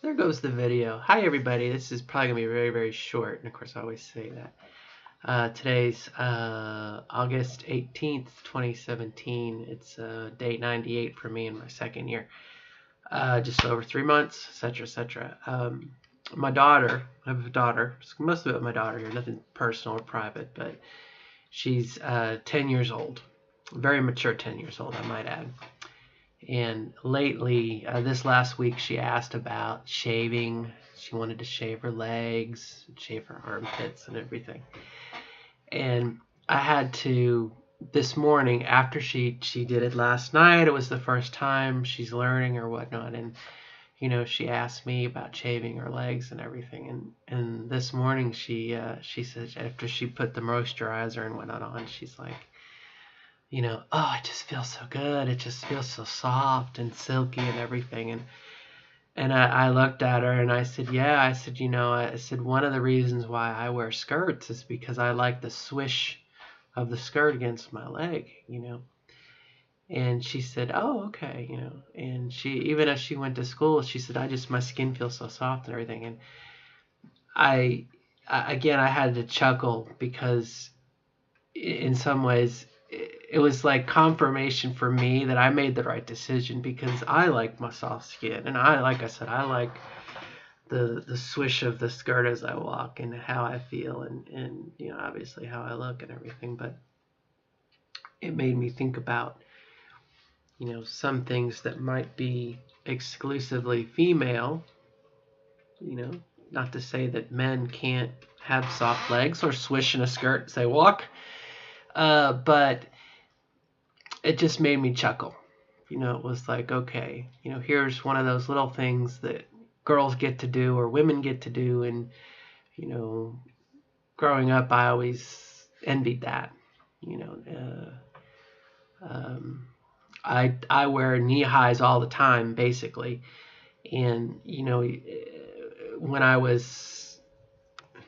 there goes the video. Hi everybody, this is probably going to be very, very short, and of course I always say that. Today's August 18th, 2017. It's day 98 for me in my second year. Just over 3 months, etc., etc. My daughter, I have a daughter, it's mostly about my daughter here, nothing personal or private, but she's 10 years old. Very mature 10 years old, I might add. And lately, this last week, she asked about shaving. She wanted to shave her legs, shave her armpits and everything. And I had to, this morning, after she did it last night, it was the first time she's learning or whatnot. And, you know, she asked me about shaving her legs and everything. And this morning, she said, after she put the moisturizer and whatnot on, she's like, you know, oh, it just feels so good. It just feels so soft and silky and everything. And I looked at her and I said, yeah. I said, you know, I said, one of the reasons why I wear skirts is because I like the swish of the skirt against my leg, you know. And she said, oh, okay, you know. And she, even as she went to school, she said, my skin feels so soft and everything. And I had to chuckle because in some ways, it was like confirmation for me that I made the right decision, because I like my soft skin, and like I said, I like the swish of the skirt as I walk and how I feel, and you know, obviously how I look and everything. But it made me think about, you know, some things that might be exclusively female, you know, not to say that men can't have soft legs or swish in a skirt as they walk, but it just made me chuckle. You know, it was like, okay, you know, here's one of those little things that girls get to do or women get to do. And, you know, growing up, I always envied that. You know, I wear knee highs all the time, basically. And, you know, when I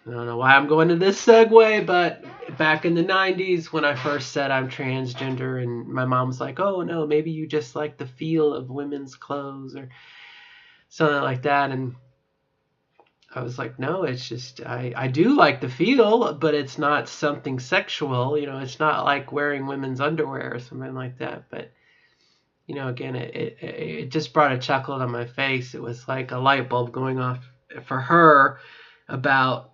don't know why I'm going to this segue, but back in the 90s, when I first said I'm transgender, and my mom was like, oh no, maybe you just like the feel of women's clothes or something like that. And I was like, no, it's just, I do like the feel, but it's not something sexual. You know, it's not like wearing women's underwear or something like that. But, you know, again, it just brought a chuckle to my face. It was like a light bulb going off for her about,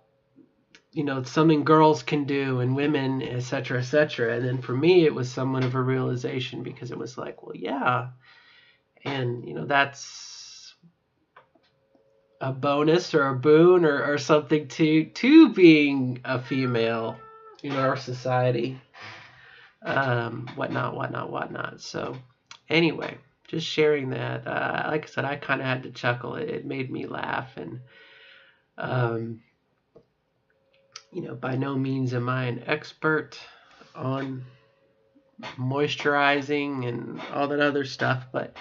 you know, something girls can do and women, etc., etc. And then for me, it was somewhat of a realization, because it was like, well, yeah. And, you know, that's a bonus or a boon or something to being a female in our society. Whatnot. So anyway, just sharing that. Like I said, I kind of had to chuckle. It made me laugh. And, you know, by no means am I an expert on moisturizing and all that other stuff, but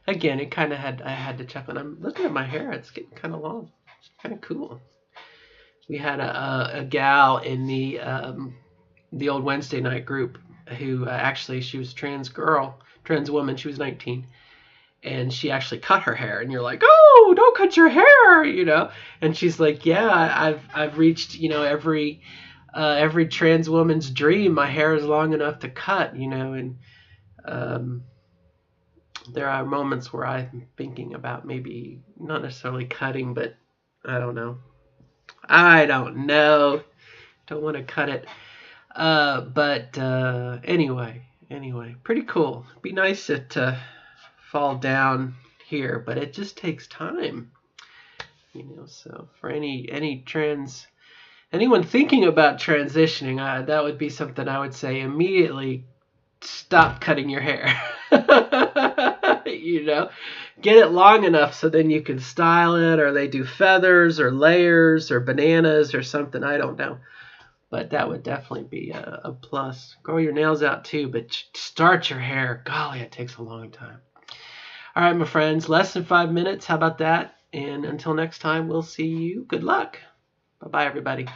again, it kind of I had to chuckle. And I'm looking at my hair; it's getting kind of long. It's kind of cool. We had a gal in the old Wednesday night group who actually, she was trans woman. She was 19. And she actually cut her hair, and you're like, oh, don't cut your hair, you know. And she's like, yeah, I've reached, you know, every trans woman's dream. My hair is long enough to cut, you know. And there are moments where I'm thinking about maybe not necessarily cutting, but I don't know. Don't want to cut it. But anyway, pretty cool. It'd be nice to fall down here, but it just takes time, you know. So for anyone thinking about transitioning, that would be something I would say: immediately stop cutting your hair. You know, get it long enough so then you can style it, or they do feathers or layers or bananas or something, I don't know. But that would definitely be a plus. Grow your nails out too, but start your hair. Golly, it takes a long time. All right, my friends, less than 5 minutes. How about that? And until next time, we'll see you. Good luck. Bye-bye, everybody.